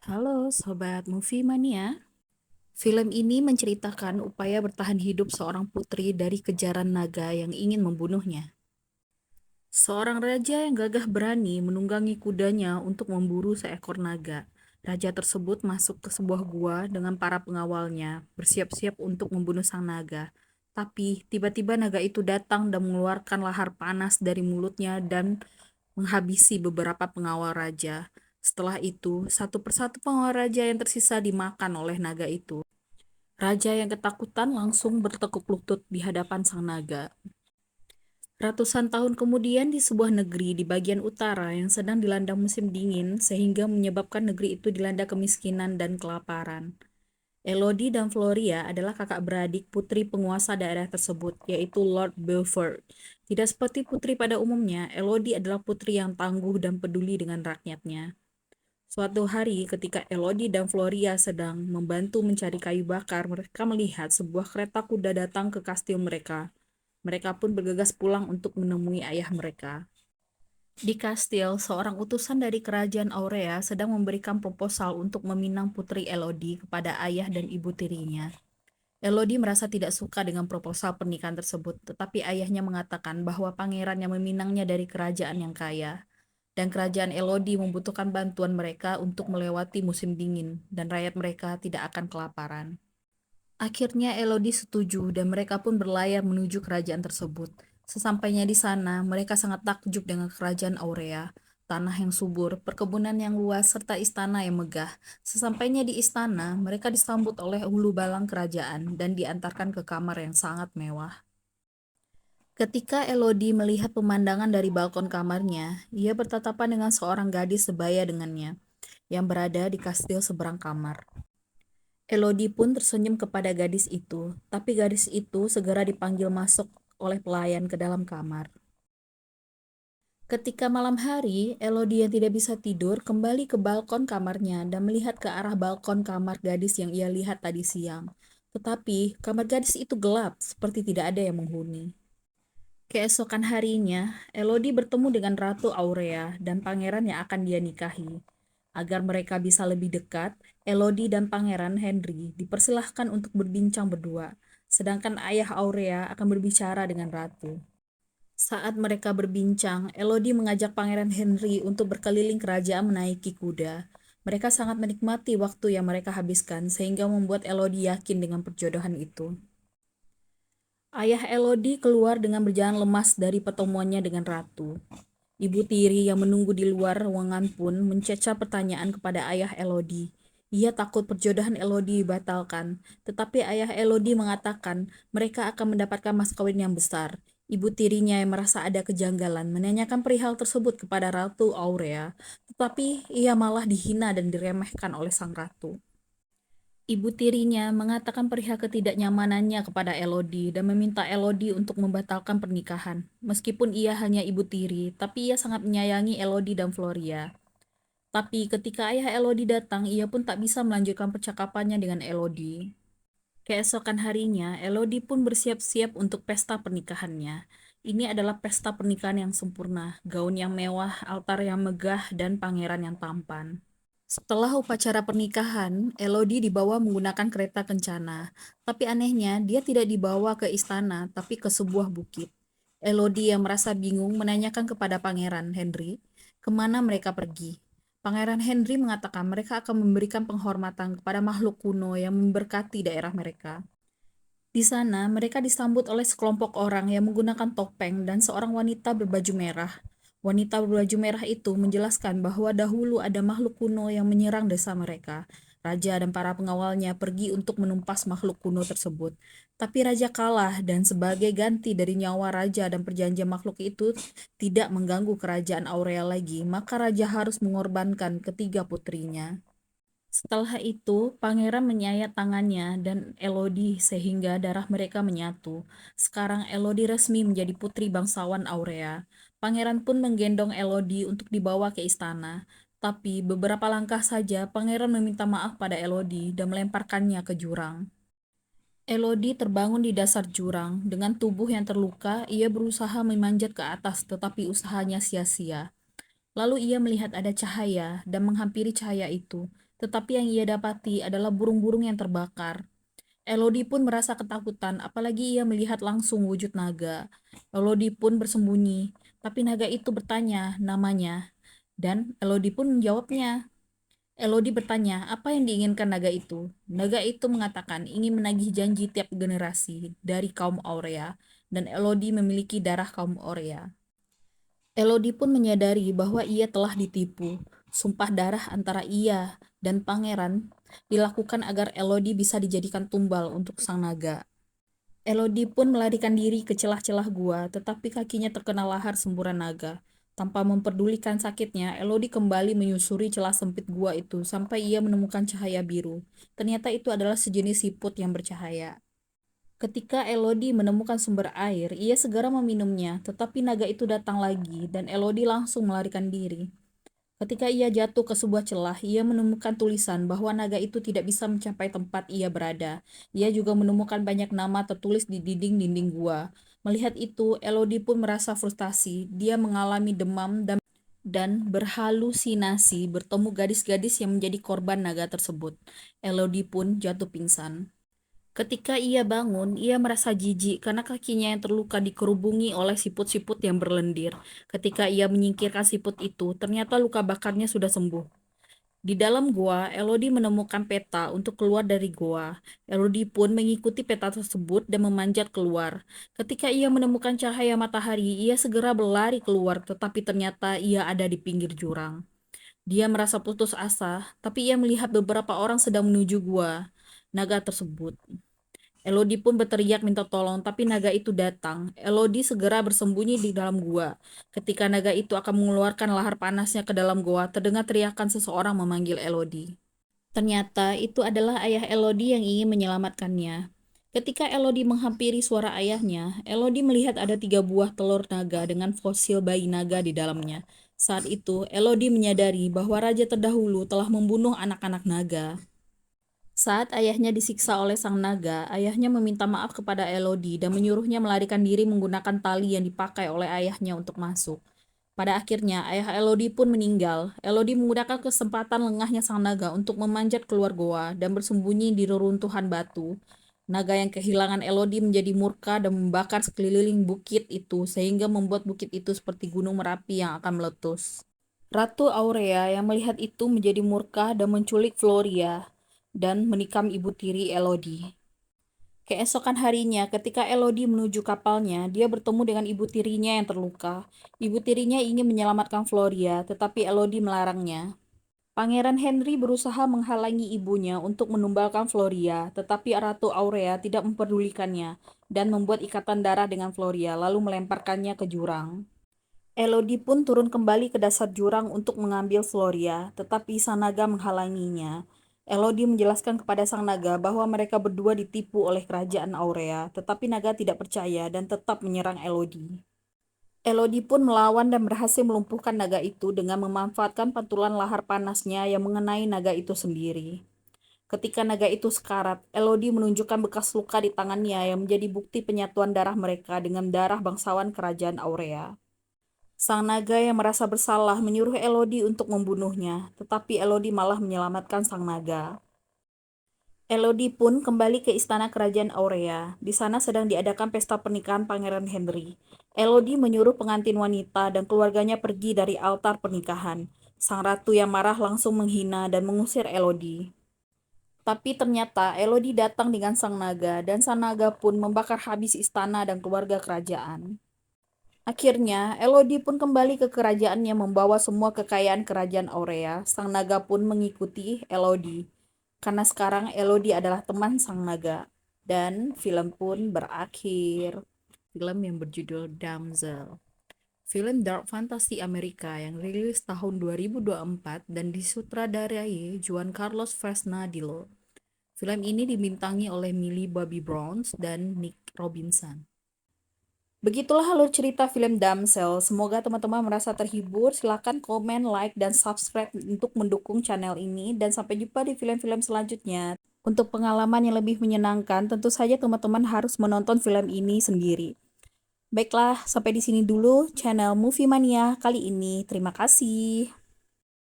Halo Sobat Movie Mania. Film ini menceritakan upaya bertahan hidup seorang putri dari kejaran naga yang ingin membunuhnya. Seorang raja yang gagah berani menunggangi kudanya untuk memburu seekor naga. Raja tersebut masuk ke sebuah gua dengan para pengawalnya, bersiap-siap untuk membunuh sang naga. Tapi tiba-tiba naga itu datang dan mengeluarkan lahar panas dari mulutnya dan menghabisi beberapa pengawal raja. Setelah itu, satu persatu pengawal raja yang tersisa dimakan oleh naga itu. Raja yang ketakutan langsung bertekuk lutut di hadapan sang naga. Ratusan tahun kemudian di sebuah negeri di bagian utara yang sedang dilanda musim dingin sehingga menyebabkan negeri itu dilanda kemiskinan dan kelaparan. Elodie dan Floria adalah kakak beradik putri penguasa daerah tersebut, yaitu Lord Beaufort. Tidak seperti putri pada umumnya, Elodie adalah putri yang tangguh dan peduli dengan rakyatnya. Suatu hari, ketika Elodie dan Floria sedang membantu mencari kayu bakar, mereka melihat sebuah kereta kuda datang ke kastil mereka. Mereka pun bergegas pulang untuk menemui ayah mereka. Di kastil, seorang utusan dari kerajaan Aurea sedang memberikan proposal untuk meminang putri Elodie kepada ayah dan ibu tirinya. Elodie merasa tidak suka dengan proposal pernikahan tersebut, tetapi ayahnya mengatakan bahwa pangeran yang meminangnya dari kerajaan yang kaya, dan kerajaan Elodie membutuhkan bantuan mereka untuk melewati musim dingin, dan rakyat mereka tidak akan kelaparan. Akhirnya Elodie setuju dan mereka pun berlayar menuju kerajaan tersebut. Sesampainya di sana, mereka sangat takjub dengan kerajaan Aurea, tanah yang subur, perkebunan yang luas, serta istana yang megah. Sesampainya di istana, mereka disambut oleh ulu balang kerajaan dan diantarkan ke kamar yang sangat mewah. Ketika Elodie melihat pemandangan dari balkon kamarnya, ia bertatapan dengan seorang gadis sebaya dengannya yang berada di kastil seberang kamar. Elodie pun tersenyum kepada gadis itu, tapi gadis itu segera dipanggil masuk oleh pelayan ke dalam kamar. Ketika malam hari, Elodie yang tidak bisa tidur kembali ke balkon kamarnya dan melihat ke arah balkon kamar gadis yang ia lihat tadi siang. Tetapi, kamar gadis itu gelap, seperti tidak ada yang menghuni. Keesokan harinya, Elodie bertemu dengan Ratu Aurea dan pangeran yang akan dia nikahi. Agar mereka bisa lebih dekat, Elodie dan Pangeran Henry dipersilahkan untuk berbincang berdua, sedangkan ayah Aurea akan berbicara dengan Ratu. Saat mereka berbincang, Elodie mengajak Pangeran Henry untuk berkeliling kerajaan menaiki kuda. Mereka sangat menikmati waktu yang mereka habiskan, sehingga membuat Elodie yakin dengan perjodohan itu. Ayah Elodie keluar dengan berjalan lemas dari pertemuannya dengan Ratu. Ibu tiri yang menunggu di luar ruangan pun mencecar pertanyaan kepada ayah Elodie. Ia takut perjodohan Elodie dibatalkan, tetapi ayah Elodie mengatakan mereka akan mendapatkan mas kawin yang besar. Ibu tirinya yang merasa ada kejanggalan menanyakan perihal tersebut kepada Ratu Aurea, tetapi ia malah dihina dan diremehkan oleh sang ratu. Ibu tirinya mengatakan perihal ketidaknyamanannya kepada Elodie dan meminta Elodie untuk membatalkan pernikahan. Meskipun ia hanya ibu tiri, tapi ia sangat menyayangi Elodie dan Floria. Tapi ketika ayah Elodie datang, ia pun tak bisa melanjutkan percakapannya dengan Elodie. Keesokan harinya, Elodie pun bersiap-siap untuk pesta pernikahannya. Ini adalah pesta pernikahan yang sempurna, gaun yang mewah, altar yang megah, dan pangeran yang tampan. Setelah upacara pernikahan, Elodie dibawa menggunakan kereta kencana. Tapi anehnya, dia tidak dibawa ke istana, tapi ke sebuah bukit. Elodie yang merasa bingung menanyakan kepada Pangeran Henry kemana mereka pergi. Pangeran Henry mengatakan mereka akan memberikan penghormatan kepada makhluk kuno yang memberkati daerah mereka. Di sana, mereka disambut oleh sekelompok orang yang menggunakan topeng dan seorang wanita berbaju merah. Wanita berbaju merah itu menjelaskan bahwa dahulu ada makhluk kuno yang menyerang desa mereka. Raja dan para pengawalnya pergi untuk menumpas makhluk kuno tersebut. Tapi raja kalah dan sebagai ganti dari nyawa raja dan perjanjian makhluk itu tidak mengganggu kerajaan Aurea lagi, maka raja harus mengorbankan ketiga putrinya. Setelah itu, pangeran menyayat tangannya dan Elodie sehingga darah mereka menyatu. Sekarang Elodie resmi menjadi putri bangsawan Aurea. Pangeran pun menggendong Elodie untuk dibawa ke istana. Tapi beberapa langkah saja pangeran meminta maaf pada Elodie dan melemparkannya ke jurang. Elodie terbangun di dasar jurang. Dengan tubuh yang terluka, ia berusaha memanjat ke atas tetapi usahanya sia-sia. Lalu ia melihat ada cahaya dan menghampiri cahaya itu, tetapi yang ia dapati adalah burung-burung yang terbakar. Elodie pun merasa ketakutan, apalagi ia melihat langsung wujud naga. Elodie pun bersembunyi, tapi naga itu bertanya namanya, dan Elodie pun menjawabnya. Elodie bertanya, apa yang diinginkan naga itu? Naga itu mengatakan ingin menagih janji tiap generasi dari kaum Aurea, dan Elodie memiliki darah kaum Aurea. Elodie pun menyadari bahwa ia telah ditipu. Sumpah darah antara ia dan pangeran dilakukan agar Elodie bisa dijadikan tumbal untuk sang naga. Elodie pun melarikan diri ke celah-celah gua, tetapi kakinya terkena lahar semburan naga. Tanpa memperdulikan sakitnya, Elodie kembali menyusuri celah sempit gua itu sampai ia menemukan cahaya biru. Ternyata itu adalah sejenis siput yang bercahaya. Ketika Elodie menemukan sumber air, ia segera meminumnya, tetapi naga itu datang lagi dan Elodie langsung melarikan diri. Ketika ia jatuh ke sebuah celah, ia menemukan tulisan bahwa naga itu tidak bisa mencapai tempat ia berada. Ia juga menemukan banyak nama tertulis di dinding-dinding gua. Melihat itu, Elodie pun merasa frustasi. Dia mengalami demam dan berhalusinasi bertemu gadis-gadis yang menjadi korban naga tersebut. Elodie pun jatuh pingsan. Ketika ia bangun, ia merasa jijik karena kakinya yang terluka dikerubungi oleh siput-siput yang berlendir. Ketika ia menyingkirkan siput itu, ternyata luka bakarnya sudah sembuh. Di dalam gua, Elodie menemukan peta untuk keluar dari gua. Elodie pun mengikuti peta tersebut dan memanjat keluar. Ketika ia menemukan cahaya matahari, ia segera berlari keluar, tetapi ternyata ia ada di pinggir jurang. Dia merasa putus asa, tapi ia melihat beberapa orang sedang menuju gua naga tersebut. Elodie pun berteriak minta tolong, tapi naga itu datang. Elodie segera bersembunyi di dalam gua. Ketika naga itu akan mengeluarkan lahar panasnya ke dalam gua, terdengar teriakan seseorang memanggil Elodie. Ternyata itu adalah ayah Elodie yang ingin menyelamatkannya. Ketika Elodie menghampiri suara ayahnya, Elodie melihat ada 3 buah telur naga dengan fosil bayi naga di dalamnya. Saat itu, Elodie menyadari bahwa raja terdahulu telah membunuh anak-anak naga. Saat ayahnya disiksa oleh sang naga, ayahnya meminta maaf kepada Elodie dan menyuruhnya melarikan diri menggunakan tali yang dipakai oleh ayahnya untuk masuk. Pada akhirnya, ayah Elodie pun meninggal. Elodie menggunakan kesempatan lengahnya sang naga untuk memanjat keluar goa dan bersembunyi di reruntuhan batu. Naga yang kehilangan Elodie menjadi murka dan membakar sekeliling bukit itu sehingga membuat bukit itu seperti gunung Merapi yang akan meletus. Ratu Aurea yang melihat itu menjadi murka dan menculik Floria dan menikam ibu tiri Elodie. Keesokan harinya, ketika Elodie menuju kapalnya, dia bertemu dengan ibu tirinya yang terluka. Ibu tirinya ingin menyelamatkan Floria, tetapi Elodie melarangnya. Pangeran Henry berusaha menghalangi ibunya untuk menumbalkan Floria, tetapi Ratu Aurea tidak memperdulikannya dan membuat ikatan darah dengan Floria, lalu melemparkannya ke jurang. Elodie pun turun kembali ke dasar jurang untuk mengambil Floria, tetapi sang naga menghalanginya. Elodie menjelaskan kepada sang naga bahwa mereka berdua ditipu oleh kerajaan Aurea, tetapi naga tidak percaya dan tetap menyerang Elodie. Elodie pun melawan dan berhasil melumpuhkan naga itu dengan memanfaatkan pantulan lahar panasnya yang mengenai naga itu sendiri. Ketika naga itu sekarat, Elodie menunjukkan bekas luka di tangannya yang menjadi bukti penyatuan darah mereka dengan darah bangsawan kerajaan Aurea. Sang naga yang merasa bersalah menyuruh Elodie untuk membunuhnya, tetapi Elodie malah menyelamatkan sang naga. Elodie pun kembali ke istana kerajaan Aurea. Di sana sedang diadakan pesta pernikahan Pangeran Henry. Elodie menyuruh pengantin wanita dan keluarganya pergi dari altar pernikahan. Sang ratu yang marah langsung menghina dan mengusir Elodie. Tapi ternyata Elodie datang dengan sang naga dan sang naga pun membakar habis istana dan keluarga kerajaan. Akhirnya, Elodie pun kembali ke kerajaannya membawa semua kekayaan kerajaan Aurea. Sang naga pun mengikuti Elodie, karena sekarang Elodie adalah teman sang naga. Dan film pun berakhir. Film yang berjudul Damsel. Film dark fantasy Amerika yang rilis tahun 2024 dan disutradarai Juan Carlos Fresnadillo. Film ini dibintangi oleh Millie Bobby Brown dan Nick Robinson. Begitulah alur cerita film Damsel. Semoga teman-teman merasa terhibur. Silakan komen, like, dan subscribe untuk mendukung channel ini. Dan sampai jumpa di film-film selanjutnya. Untuk pengalaman yang lebih menyenangkan, tentu saja teman-teman harus menonton film ini sendiri. Baiklah, sampai di sini dulu channel Movie Mania kali ini. Terima kasih.